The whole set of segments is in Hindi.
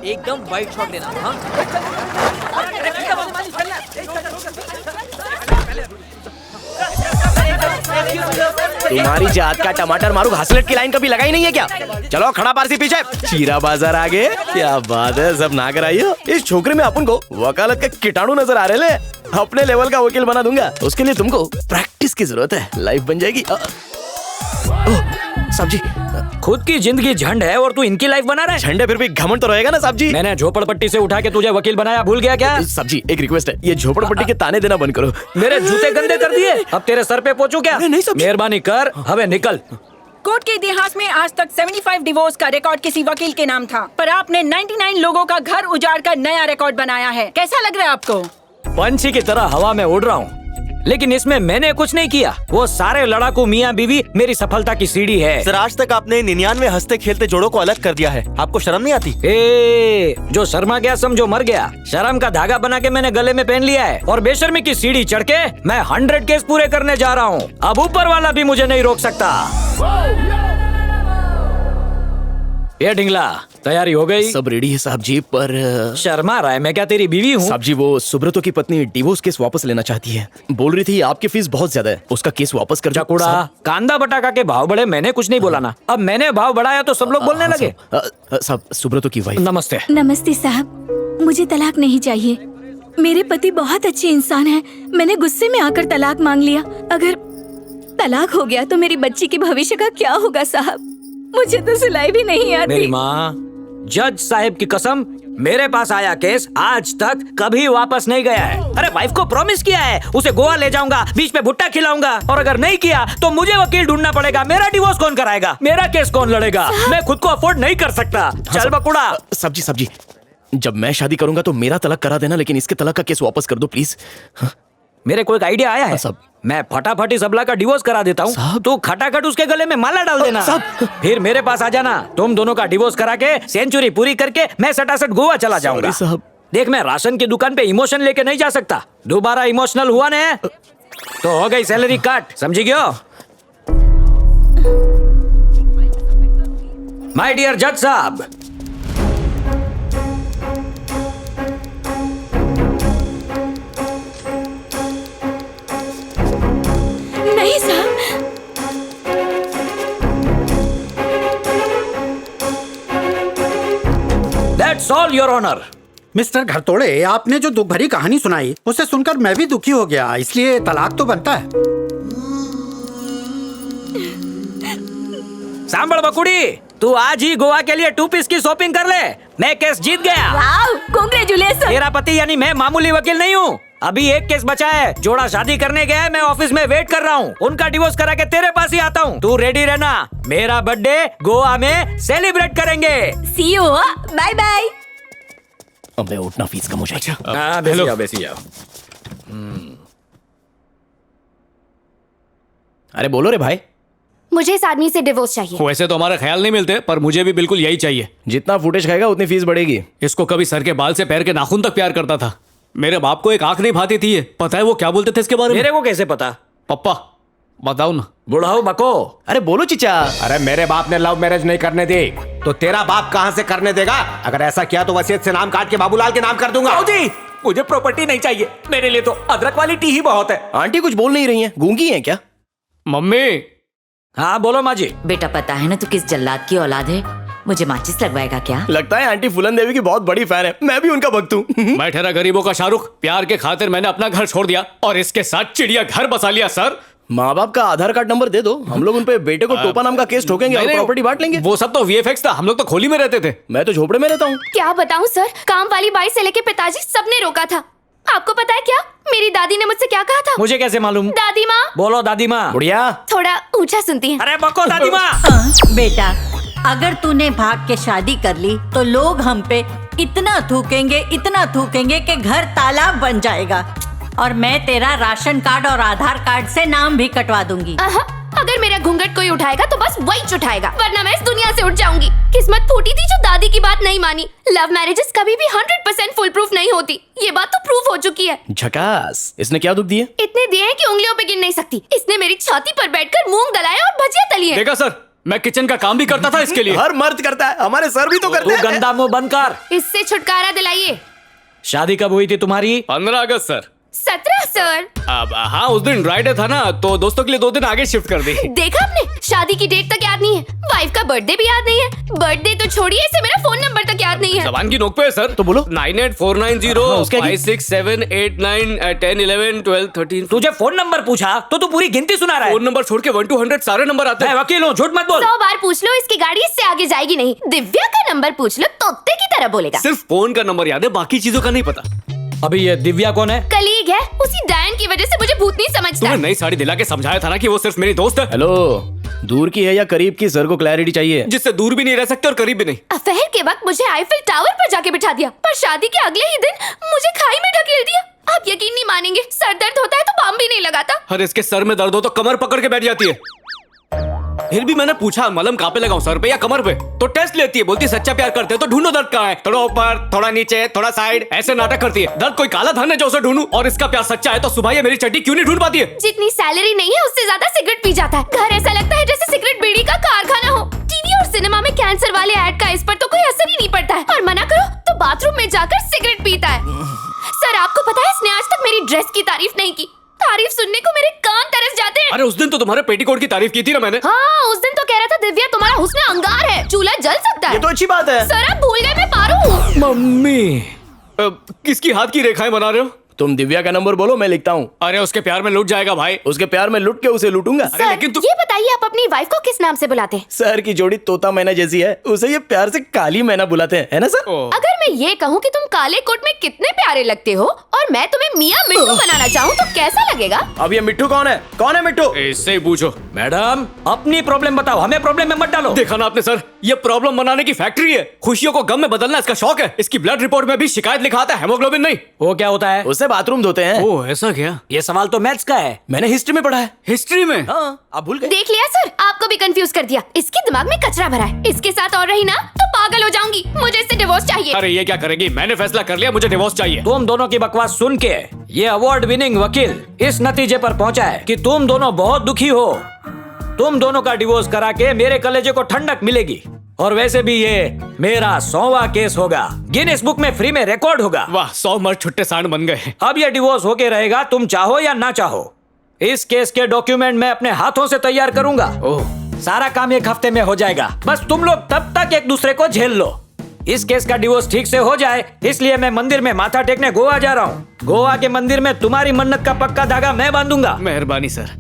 एकदम वाइड शॉट लेना। हाँ तुम्हारी जात का टमाटर मारू हसलट की लाइन कभी लगाई नहीं है क्या? चलो खड़ा पारसी पीछे, चीरा बाजार आगे। क्या बात है, सब ना कराइयो। इस छोकरे में अपन को वकालत का कीटाणु नजर आ रहे ले। अपने लेवल का वकील बना दूंगा। उसके लिए तुमको प्रैक्टिस की जरूरत है, लाइफ बन जाएगी। साहब जी, खुद की जिंदगी झंड है और तू इनकी लाइफ बना रहा है। झंडे फिर भी घमंड तो रहेगा ना साहब जी। मैंने झोपड़पट्टी से उठा के तुझे वकील बनाया, भूल गया क्या? साहब जी एक रिक्वेस्ट है, ये झोपड़पट्टी के ताने देना बंद करो। मेरे जूते गंदे कर दिए, अब तेरे सर पे पोंछूं क्या? नहीं साहब जी। मेहरबानी कर, हवे निकल। कोर्ट के इतिहास में आज तक 75 डिवोर्स का रिकॉर्ड किसी वकील के नाम था, पर आपने 99 लोगों का घर उजाड़ कर नया रिकॉर्ड बनाया है। कैसा लग रहा है आपको? पंछी की तरह हवा में उड़ रहा हूँ, लेकिन इसमें मैंने कुछ नहीं किया। वो सारे लड़ाकू मियाँ बीवी मेरी सफलता की सीढ़ी है। सर आज तक आपने 99 हंसते खेलते जोड़ों को अलग कर दिया है, आपको शर्म नहीं आती? जो शर्मा गया समझो मर गया। शर्म का धागा बना के मैंने गले में पहन लिया है और बेशर्मी की सीढ़ी चढ़ के मैं 100 केस पूरे करने जा रहा हूँ। अब ऊपर वाला भी मुझे नहीं रोक सकता। ये ढिंगला, तैयारी हो गई? सब रेडी है साहब जी, पर शर्मा रहा है? मैं क्या तेरी बीवी हूँ? साहब जी वो सुब्रतो की पत्नी डिवोर्स केस वापस लेना चाहती है। बोल रही थी आपकी फीस बहुत ज्यादा है, उसका केस वापस कर दो। चकुड़ा, कांदा बटाका के भाव बढ़े, मैंने कुछ नहीं बोला ना। अब मैंने भाव बढ़ाया तो सब लोग बोलने लगे। साहब सुब्रतो की वाइफ। नमस्ते। नमस्ते साहब, मुझे तलाक नहीं चाहिए। मेरे पति बहुत अच्छे इंसान हैं। मैंने गुस्से में आकर तलाक मांग लिया। अगर तलाक हो गया तो मेरी बच्ची के भविष्य का क्या होगा साहब? मुझे तो सिलाई भी नहीं आती। मेरी माँ, जज साहब की कसम, मेरे पास आया केस आज तक कभी वापस नहीं गया है। अरे वाइफ को प्रॉमिस किया है, उसे गोवा ले जाऊंगा, बीच में भुट्टा खिलाऊंगा, और अगर नहीं किया तो मुझे वकील ढूंढना पड़ेगा। मेरा डिवोर्स कौन कराएगा? मेरा केस कौन लड़ेगा? मैं खुद को अफोर्ड नहीं कर सकता। चल बकुड़ा। साहब जी, जब मैं शादी करूंगा तो मेरा तलाक करा देना, लेकिन इसके तलाक का केस वापस कर दो प्लीज। मेरे को एक आइडिया आया है। मैं फटाफट इस अबला का डिवोर्स करा देता हूँ, तो खटाखट उसके गले में माला डाल देना। फिर मेरे पास आ जाना, तुम दोनों का डिवोर्स करा के सेंचुरी पूरी करके मैं सटासट गोवा चला जाऊंगा। साहब देख, मैं राशन की दुकान पे इमोशन लेके नहीं जा सकता। दोबारा इमोशनल हुआ ना तो हो गई सैलरी कट, समझी गयो? माय डियर जज साहब, नहीं साहब। That's all your honour. Mister Ghartode, आपने जो दुख भरी कहानी सुनाई उसे सुनकर मैं भी दुखी हो गया, इसलिए तलाक तो बनता है। सांभळ बकुड़ी, तू आज ही गोवा के लिए 2 पीस की शॉपिंग कर ले। मैं केस जीत गया। Wow, congratulation. तेरा पति यानी मैं मामूली वकील नहीं हूँ। अभी एक केस बचा है। जोड़ा शादी करने गया है, मैं ऑफिस में वेट कर रहा हूँ। उनका डिवोर्स करा के तेरे पास ही आता हूँ। तू रेडी रहना, मेरा बर्थडे गोवा में सेलिब्रेट करेंगे। सी यू, बाय बाय। अब मैं उठना फीस कम हो जाएगा। हाँ, बेसी जाओ, बेसी जाओ। अरे बोलो रे भाई। मुझे इस आदमी से डिवोर्स चाहिए। वैसे तो हमारे ख्याल नहीं मिलते, पर मुझे भी बिल्कुल यही चाहिए। जितना फुटेज खाएगा उतनी फीस बढ़ेगी। इसको कभी सर के बाल से पैर के नाखून तक प्यार करता था। मेरे बाप को एक आंख नहीं भाती थी। ये पता है वो क्या बोलते थे इसके बारे में? मेरे को कैसे पता? पप्पा बताओ ना। बुढ़ाऊ बको। अरे बोलो चिचा। अरे मेरे बाप ने लव मैरिज नहीं करने दी, तो तेरा बाप कहां से करने देगा? अगर ऐसा किया तो वसीयत से नाम काट के बाबूलाल के नाम कर दूंगा। जी, मुझे प्रॉपर्टी नहीं चाहिए, मेरे लिए तो अदरक वाली टी ही बहुत है। आंटी कुछ बोल नहीं रही हैं, गूंगी हैं क्या? मम्मी। हाँ बोलो माँ जी। बेटा पता है ना तू किस जल्लाद की औलाद है? मुझे माचिस लगवाएगा क्या? लगता है आंटी फूलन देवी की बहुत बड़ी फैन है। मैं भी उनका भक्त हूँ। मैं ठहरा गरीबों का शाहरुख। प्यार के खातिर मैंने अपना घर छोड़ दिया और इसके साथ चिड़िया घर बसा लिया। सर, माँ बाप का आधार कार्ड नंबर दे दो, हम लोग उन पे बेटे को टोपा नाम का केस ठोकेंगे और प्रॉपर्टी बांट लेंगे। वो सब तो वीएफएक्स था, हम लोग तो खोली में रहते थे। मैं तो झोपड़े में रहता हूँ। क्या बताऊं सर, काम वाली बाई से लेके पिताजी सबने रोका था। आपको पता है क्या मेरी दादी ने मुझसे क्या कहा था? मुझे कैसे मालूम? दादी माँ। बोलो दादी माँ। बुढ़िया थोड़ा ऊंचा सुनती है। अरे बको दादी माँ। बेटा, अगर तूने भाग के शादी कर ली तो लोग हम पे इतना थूकेंगे कि घर तालाब बन जाएगा, और मैं तेरा राशन कार्ड और आधार कार्ड से नाम भी कटवा दूंगी। अगर मेरा घूंघट कोई उठाएगा तो बस वही उठाएगा, वरना मैं इस दुनिया से उठ जाऊंगी। किस्मत फूटी थी जो दादी की बात नहीं मानी। लव मैरिजेस कभी भी 100% फुल प्रूफ नहीं होती, ये बात तो प्रूफ हो चुकी है। झकास। इसने क्या दुख दिए? इतने दिए हैं कि उंगलियों पे गिन नहीं सकती। इसने मेरी छाती पर बैठकर मूंग दलाए और भजिया तली है। देखा सर, मैं किचन का काम भी करता था इसके लिए। हर मर्द करता है, हमारे सर भी तो करते तू हैं। गंदा मुंह बंद कर। इससे छुटकारा दिलाइए। शादी कब हुई थी तुम्हारी? 15 अगस्त सर। 17 सर। अब हाँ, उस दिन ड्राई डे था ना, तो दोस्तों के लिए 2 दिन आगे शिफ्ट कर दी। देखा आपने, शादी की डेट तक याद नहीं है, वाइफ का बर्थडे भी याद नहीं है। बर्थडे तो छोड़िए, इसे मेरा फोन नंबर तक याद नहीं है। जबान की नोक पे है सर। तो बोलो। 9849056789111213। तुझे फोन नंबर पूछा तो तू पूरी गिनती सुना रहा है। फोन नंबर छोड़ के 1 to 100 सारे नंबर आते मैं हैं। वकील हूँ, झूठ मत बोल। 100 बार पूछ लो, इसकी गाड़ी इससे आगे जाएगी नहीं। दिव्या का नंबर पूछ लो, तोते की तरह बोलेगा। सिर्फ फोन का नंबर याद है, बाकी चीजों का नहीं पता। अभी ये दिव्या कौन है? कलीग है, उसी डायन की वजह से मुझे भूत नहीं समझता। तुम्हें नई साड़ी दिला के समझाया था ना कि वो सिर्फ मेरी दोस्त है। हेलो, दूर की है या करीब की, सर को क्लैरिटी चाहिए। जिससे दूर भी नहीं रह सकते और करीब भी नहीं। अफेयर के वक्त मुझे आईफिल टावर पर जाके बिठा दिया, पर शादी के अगले ही दिन मुझे खाई में ढकेल दिया। आप यकीन नहीं मानेंगे, सर दर्द होता है तो बाम भी नहीं लगाता। अरे इसके सर में दर्द हो तो कमर पकड़ के बैठ जाती है। फिर भी मैंने पूछा मलम कहाँ पे लगाऊं, सर पे या कमर पे, तो टेस्ट लेती है। बोलती सच्चा प्यार करते हो तो ढूंढो दर्द कहाँ है, थोड़ा ऊपर, थोड़ा नीचे, थोड़ा साइड, ऐसे नाटक करती है। दर्द कोई काला धन है जो उसे ढूंढूं, और इसका प्यार सच्चा है तो सुबह ये मेरी चड्डी क्यों नहीं ढूंढ पाती है? जितनी सैलरी नहीं है उससे ज्यादा सिगरेट पी जाता है। घर ऐसा लगता है जैसे सिगरेट बीड़ी का कारखाना हो। टीवी और सिनेमा में कैंसर वाले ऐड का इस पर तो कोई असर ही नहीं पड़ता है, और मना करो तो बाथरूम में जाकर सिगरेट पीता है। सर आपको पता है, इसने आज तक मेरी ड्रेस की तारीफ नहीं की। तारीफ सुनने को मेरे कान तरस जाते हैं। अरे उस दिन तो तुम्हारे पेटीकोट की तारीफ की थी ना मैंने। हाँ, उस दिन तो कह रहा था दिव्या तुम्हारा हुस्न अंगार है, चूल्हा जल सकता है। ये तो अच्छी बात है। सर आप भूल गए मैं पारू हूँ। मम्मी, किसकी हाथ की रेखाएं बना रहे हो? तुम दिव्या का नंबर बोलो, मैं लिखता हूँ। अरे उसके प्यार में लूट जाएगा भाई। उसके प्यार में लुट के उसे लूटूंगा। सर ये बताइए, आप अपनी वाइफ को किस नाम से बुलाते हैं? सर की जोड़ी तोता मैना जैसी है, उसे ये प्यार से काली मैना बुलाते हैं, है ना सर? अगर मैं ये कहूँ कि तुम काले कोट में कितने प्यारे लगते हो और मैं तुम्हें मियाँ मिट्टू बनाना चाहूँ तो कैसा लगेगा? अब ये मिट्टू कौन है? कौन है मिट्टू? इससे ही पूछो। मैडम अपनी प्रॉब्लम बताओ, हमें प्रॉब्लम में मत डालो। देखा ना आपने सर, ये प्रॉब्लम बनाने की फैक्ट्री है। खुशियों को गम में बदलना इसका शौक है। इसकी ब्लड रिपोर्ट में भी शिकायत लिखा आता है, हेमोग्लोबिन नहीं। वो क्या होता है? उससे बाथरूम धोते हैं। ओह ऐसा क्या? ये सवाल तो मैथ्स का है। मैंने हिस्ट्री में पढ़ा है। हिस्ट्री में? हाँ, आप भूल गए। देख लिया सर, आपको भी कंफ्यूज कर दिया। इसके दिमाग में कचरा भरा है, इसके साथ और रही ना तो पागल हो जाऊंगी। मुझे इससे डिवोर्स चाहिए। अरे ये क्या करेगी? मैंने फैसला कर लिया, मुझे डिवोर्स चाहिए। तुम दोनों की बकवास सुन के ये अवार्ड विनिंग वकील इस नतीजे पर पहुंचा है कि तुम दोनों बहुत दुखी हो। तुम दोनों का डिवोर्स करा के मेरे कलेजे को ठंडक मिलेगी, और वैसे भी ये मेरा 100वां केस होगा, गिनीज बुक में फ्री में रिकॉर्ड होगा। वाह, 100 मर्द छुट्टे सांड बन गए। अब ये डिवोर्स होके रहेगा, तुम चाहो या ना चाहो। इस केस के डॉक्यूमेंट मैं अपने हाथों से तैयार करूंगा। सारा काम 1 हफ्ते में हो जाएगा। बस तुम लोग तब तक एक दूसरे को झेल लो। इस केस का डिवोर्स ठीक से हो जाए, इसलिए मैं मंदिर में माथा टेकने गोवा जा रहा हूँ। गोवा के मंदिर में तुम्हारी मन्नत का पक्का धागा मैं बांधूंगा। मेहरबानी सर।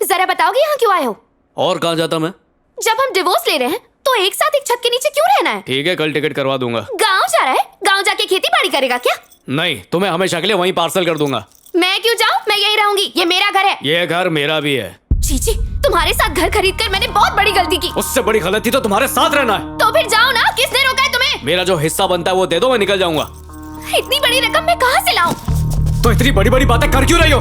जरा बताओगे यहाँ क्यों आए हो? और कहाँ जाता मैं? जब हम डिवोर्स ले रहे हैं तो एक साथ एक छत के नीचे क्यों रहना है? ठीक है, कल टिकट करवा दूंगा। गाँव जा रहा है? गाँव जाके खेती बाड़ी करेगा क्या? नहीं, तुम्हें हमेशा के लिए वहीं पार्सल कर दूंगा। मैं क्यों जाऊँ, मैं यहीं रहूंगी, ये मेरा घर है। ये घर मेरा भी है। चीची, तुम्हारे साथ घर खरीद कर मैंने बहुत बड़ी गलती की। उससे बड़ी गलती तो तुम्हारे साथ रहना है। तो फिर जाओ ना, किसने रोका है तुम्हें? मेरा जो हिस्सा बनता है वो दे दो, मैं निकल जाऊंगा। इतनी बड़ी रकम मैं कहाँ से लाऊं? तो इतनी बड़ी बड़ी बातें कर क्यों रही हो?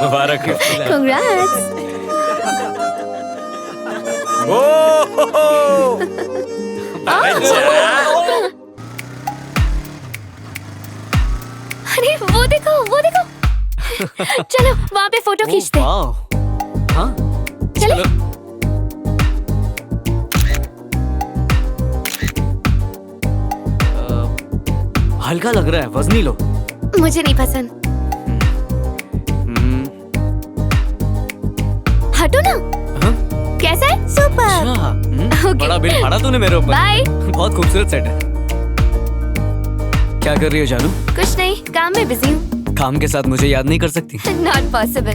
मुबारक हो। Congrats! अरे वो देखो, वो देखो। चलो वहाँ पे फोटो खींचते हैं। हाँ? चलो। हल्का लग रहा है, वजनी लो। मुझे नहीं पसंद। हटो ना। कैसा है? सुपर। बड़ा बिल फाड़ा तूने मेरे ऊपर। बाय। बहुत खूबसूरत सेट है। क्या कर रही हो जानू? कुछ नहीं, काम में बिजी हूँ। काम के साथ मुझे याद नहीं कर सकती? Not possible.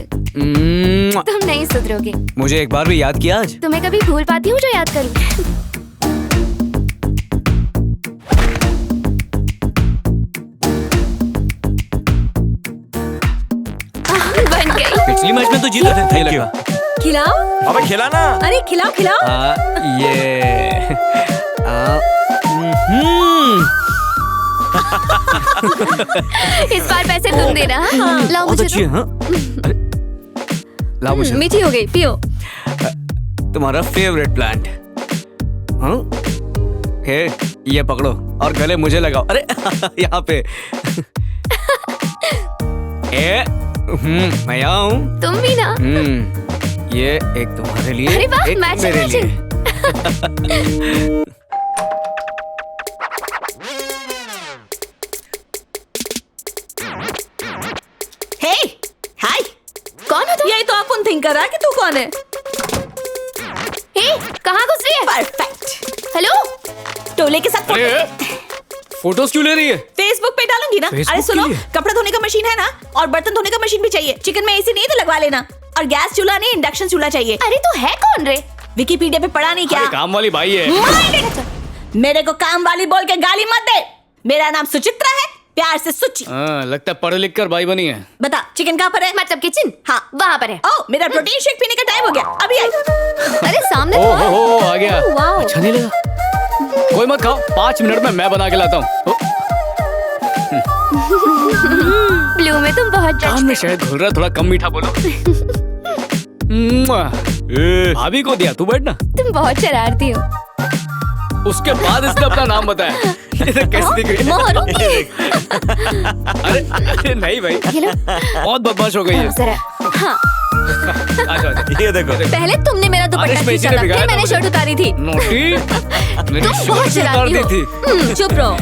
तुम नहीं सुधरोगे। मुझे एक बार भी याद किया आज? तुम्हें कभी भूल पाती हूँ जो याद करूँ? बन गई। पिछली मैच में तो जीते थे। Thank you. खिलाओ। अबे खिलाना। अरे खिलाओ खिलाओ। ये इस बार पैसे तुम देना। हाँ? लाओ बहुत मुझे अच्छी है। हाँ? अरे, लाओ मुझे। मीठी हो गई, पियो। तुम्हारा फेवरेट प्लांट। हाँ? हे, ये पकड़ो और गले मुझे लगाओ। अरे यहाँ पे। मैं यहाँ हूँ। तुम भी ना। ये एक तुम्हारे लिए, अरे वाह, एक मैचिंग मेरे लिए। हे, हाय। कौन हो तुम? यही तो अपन थिंक कर रहा है कि तू कौन है। हे, कहाँ घुस रही है? परफेक्ट। हेलो? टोले के साथ अरे, फोटोज क्यों ले रही है? फेसबुक पे डालूंगी ना। Facebook अरे सुनो, के लिए? कपड़े धोने का मशीन है ना, और बर्तन धोने का मशीन भी चाहिए। चिकन में एसी नहीं तो लगवा लेना। और गैस चूल्हा नहीं, इंडक्शन चूल्हा चाहिए। अरे तू है कौन रे? विकिपीडिया पे पढ़ा नहीं क्या? अरे काम वाली भाई है। Mind it! मेरे को काम वाली बोल के गाली मत दे। मेरा नाम सुचित्रा है, प्यार से सुचि। लगता है पढ़ लिख कर भाई बनी है। बता, चिकन कहाँ पर है? मतलब किचन? हाँ, वहाँ पर है। ओ, मेरा प्रोटीन शेक पीने का टाइम हो गया, अभी आई। अरे सामने ओ तो हो आ गया। वाओ। अच्छा नहीं लगा? कोई मत खाओ, 5 मिनट में मैं बना के लाता हूँ। ब्लू में तुम बहुत कान में शहद घुल रहा है, थोड़ा कम मीठा बोलो। भाभी को दिया, तू बैठ ना। तुम बहुत शरारती हो। उसके बाद इसने अपना नाम बताया। ये देख कैसी दिख रही है। अरे नहीं भाई, बहुत बदमाश हो गई है। जरा हाँ। आजा, आजा। ये देखो। पहले तुमने मेरा दुपट्टा आदेश में इसी खींचा ने था, बिगाड़ा फिर था मैंने मुझे। शर्ट उतारी थी। नोटी, मेरी तुम बहुत शर्ट उतार शरारती दी हो। थी। चुप रहो।